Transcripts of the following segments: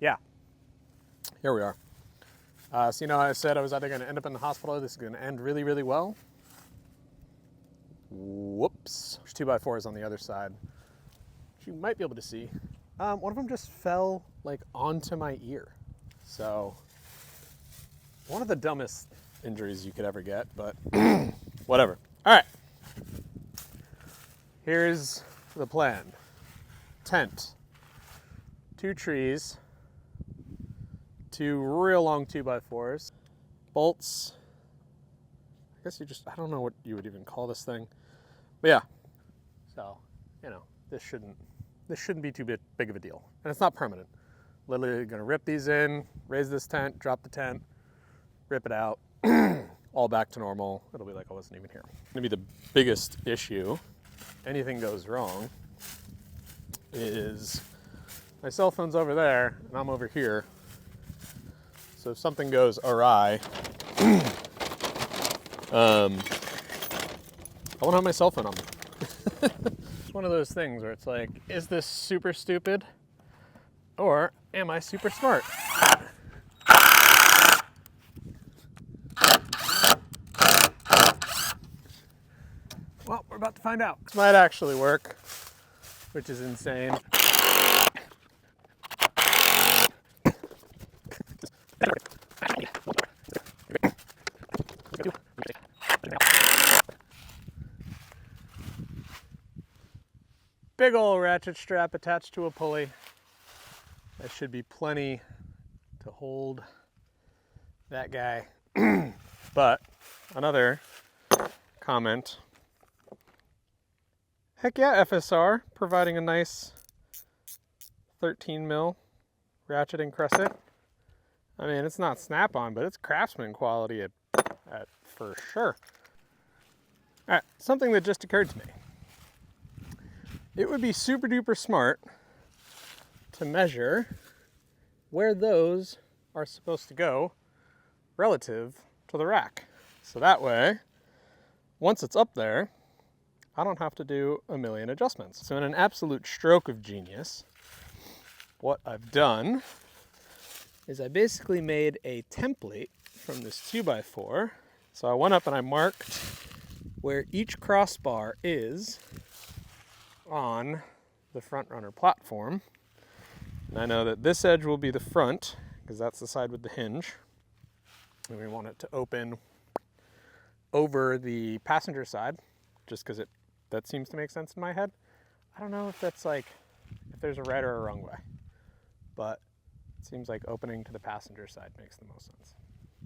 yeah, here we are. So you know, I said I was either going to end up in the hospital or this is going to end really, really well. Whoops. There's 2x4s on the other side, which you might be able to see. One of them just fell like onto my ear. So one of the dumbest injuries you could ever get, but whatever. All right. Here's the plan. Tent, 2 trees, 2 real long 2x4s, bolts. I guess I don't know what you would even call this thing. But yeah, so, you know, this shouldn't be too big of a deal. And it's not permanent. Literally gonna rip these in, raise this tent, drop the tent, rip it out, all back to normal. It'll be like I wasn't even here. Gonna be the biggest issue, anything goes wrong, is my cell phone's over there and I'm over here. So if something goes awry, I won't have my cell phone on me. It's one of those things where it's like, is this super stupid or am I super smart? Well, we're about to find out. This might actually work, which is insane. Big old ratchet strap attached to a pulley. That should be plenty to hold that guy. But another comment. Heck yeah, FSR, providing a nice 13 mil ratcheting crescent. I mean, it's not snap-on, but it's craftsman quality at for sure. All right, something that just occurred to me. It would be super duper smart to measure where those are supposed to go relative to the rack. So that way, once it's up there, I don't have to do a million adjustments. So in an absolute stroke of genius, what I've done is I basically made a template from this 2x4. So I went up and I marked where each crossbar is on the front runner platform. And I know that this edge will be the front because that's the side with the hinge. And we want it to open over the passenger side just because that seems to make sense in my head. I don't know if that's like, if there's a right or a wrong way, but it seems like opening to the passenger side makes the most sense.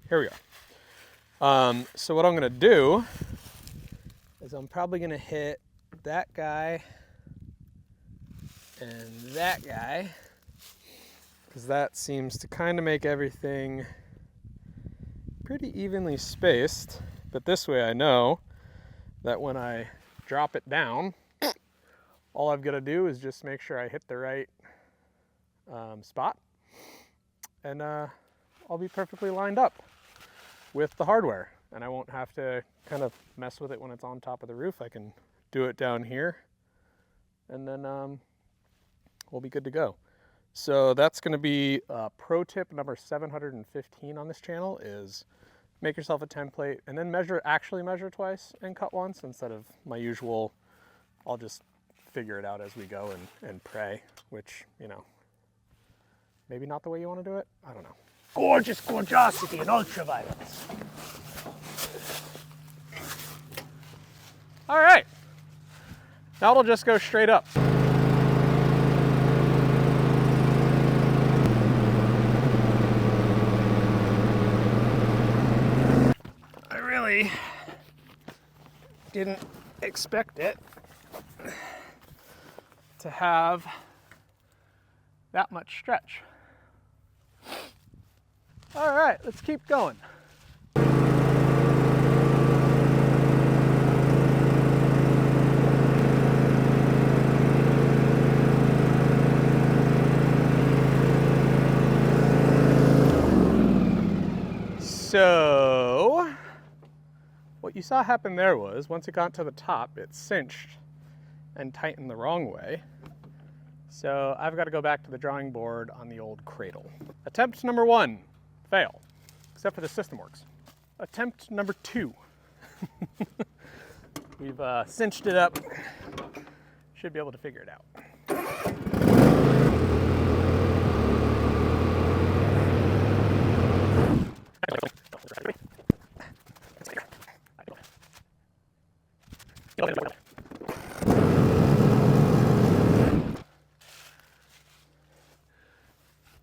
Here we go. So what I'm gonna do is I'm probably gonna hit that guy and that guy, because that seems to kind of make everything pretty evenly spaced. But this way I know that when I drop it down, all I've got to do is just make sure I hit the right spot, and I'll be perfectly lined up with the hardware, and I won't have to kind of mess with it when it's on top of the roof. I can do it down here, and then we'll be good to go. So that's going to be pro tip number 715 on this channel, is make yourself a template and then actually measure twice and cut once, instead of my usual, I'll just figure it out as we go and pray, which, you know, maybe not the way you want to do it. I don't know. Gorgeous gorgeosity and ultraviolence. All right. Now it'll just go straight up. I really didn't expect it to have that much stretch. All right, let's keep going. So what you saw happen there was, once it got to the top, it cinched and tightened the wrong way. So I've got to go back to the drawing board on the old cradle. Attempt number 1, fail, except for the system works. Attempt number 2. We've cinched it up. Should be able to figure it out.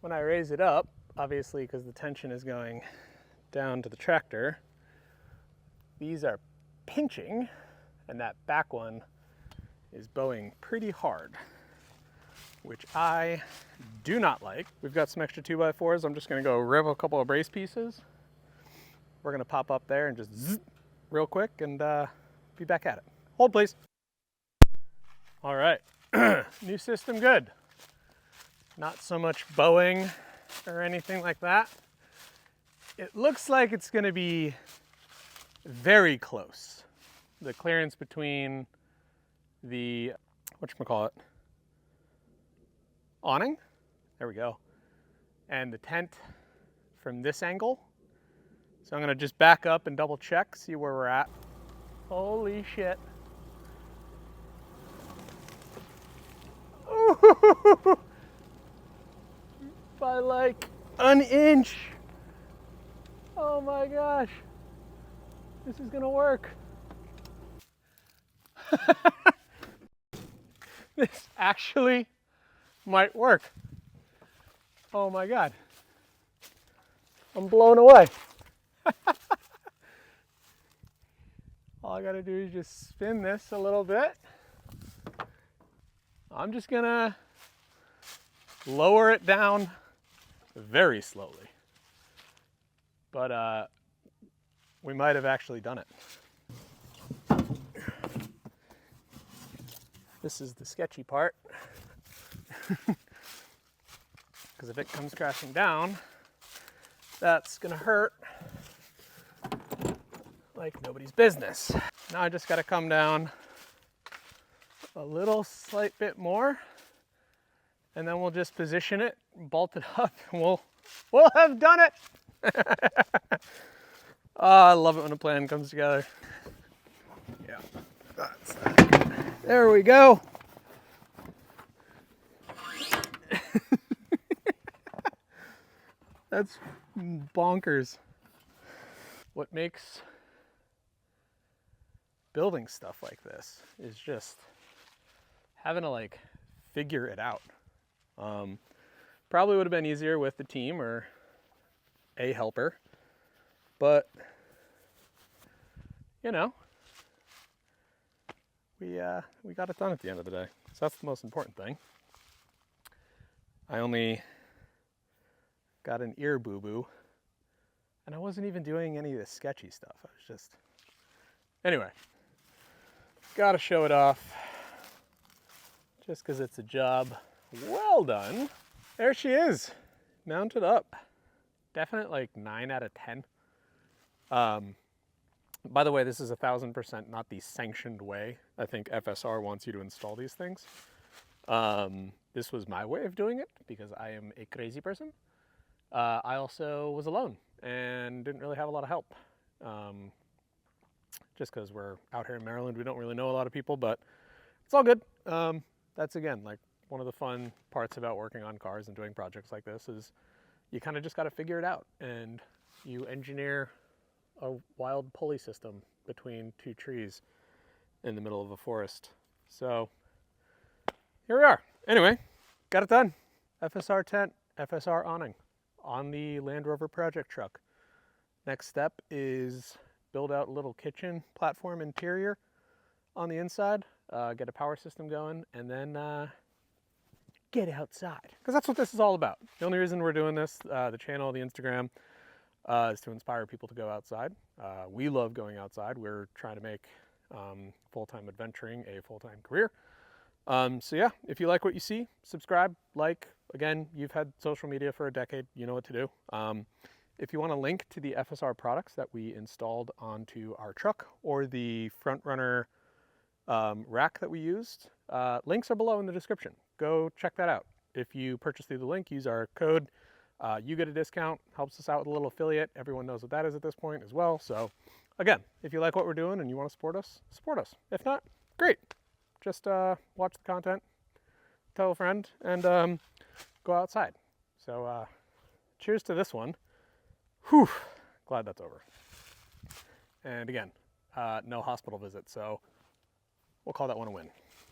When I raise it up, obviously because the tension is going down to the tractor, these are pinching, and that back one is bowing pretty hard, which I do not like. We've got some extra 2x4s. I'm just gonna go rev a couple of brace pieces. We're gonna pop up there and just zzz, real quick and be back at it. Hold please. All right, new system good. Not so much bowing or anything like that. It looks like it's gonna be very close. The clearance between the, whatchamacallit, awning, there we go, and the tent from this angle. So I'm gonna just back up and double check, see where we're at. Holy shit. Ooh, by like an inch. Oh my gosh. This is gonna work. This actually might work. Oh my God. I'm blown away. All I gotta do is just spin this a little bit. I'm just gonna lower it down very slowly. But we might have actually done it. This is the sketchy part. Because if it comes crashing down, that's gonna hurt like nobody's business. Now I just gotta come down a little slight bit more, and then we'll just position it, bolt it up, and we'll have done it. Oh, I love it when a plan comes together. Yeah, that's that. There we go. That's bonkers. What makes building stuff like this is just having to like figure it out. Probably would have been easier with the team or a helper, but you know, we got it done at the end of the day. So that's the most important thing. I only got an ear boo-boo, and I wasn't even doing any of the sketchy stuff. I was just, anyway, gotta show it off just because it's a job well done. There she is, mounted up. Definite like 9 out of 10. By the way, this is 1000% not the sanctioned way. I think FSR wants you to install these things. This was my way of doing it because I am a crazy person. I also was alone and didn't really have a lot of help. Just because we're out here in Maryland, we don't really know a lot of people, but it's all good. That's again, like one of the fun parts about working on cars and doing projects like this is you kind of just got to figure it out, and you engineer a wild pulley system between 2 trees in the middle of a forest. So here we are. Anyway, got it done. FSR tent, FSR awning on the Land Rover project truck. Next step is build out a little kitchen platform interior on the inside, get a power system going, and then get outside. Because that's what this is all about. The only reason we're doing this, the channel, the Instagram, is to inspire people to go outside. We love going outside. We're trying to make full-time adventuring a full-time career. So yeah, if you like what you see, subscribe, like. Again, you've had social media for a decade. You know what to do. If you want a link to the FSR products that we installed onto our truck or the front runner rack that we used, links are below in the description. go check that out. If you purchase through the link, use our code. You get a discount, helps us out with a little affiliate. Everyone knows what that is at this point as well. So again, if you like what we're doing and you want to support us, support us. If not, great. Just watch the content, tell a friend, and go outside. So cheers to this one. Whew, glad that's over. And again, no hospital visit, so we'll call that one a win.